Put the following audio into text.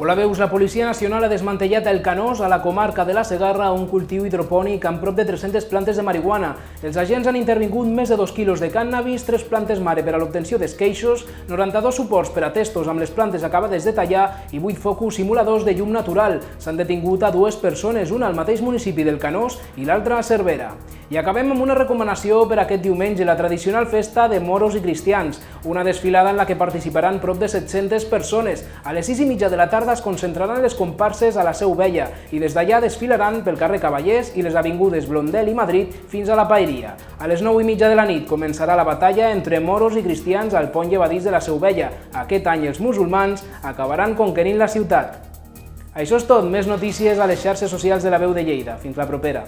Hola, veus, la Policia Nacional ha desmantellat el Canós, a la comarca de la Segarra, un cultiu hidropònic amb prop de 300 plantes de marihuana. Els agents han intervingut més de 2 quilos de cànnabis, 3 plantes mare per a l'obtenció d'esqueixos, 92 suports per a testos amb les plantes acabades de tallar i 8 focus simuladors de llum natural. S'han detingut a 2 persones, una al mateix municipi del Canós i l'altra a Cervera. I acabem amb una recomanació per aquest diumenge, la tradicional festa de moros i cristians, una desfilada en la que participaran prop de 700 persones. A les 6:30 de la tarda es concentraran les comparses a la Seu Vella i des d'allà desfilaran pel carrer Cavallers i les avingudes Blondel i Madrid fins a la Paeria. A les 9:30 de la nit començarà la batalla entre moros i cristians al pont llevadís de la Seu Vella. Aquest any els musulmans acabaran conquerint la ciutat. Això és tot, més notícies a les xarxes socials de La Veu de Lleida. Fins la propera.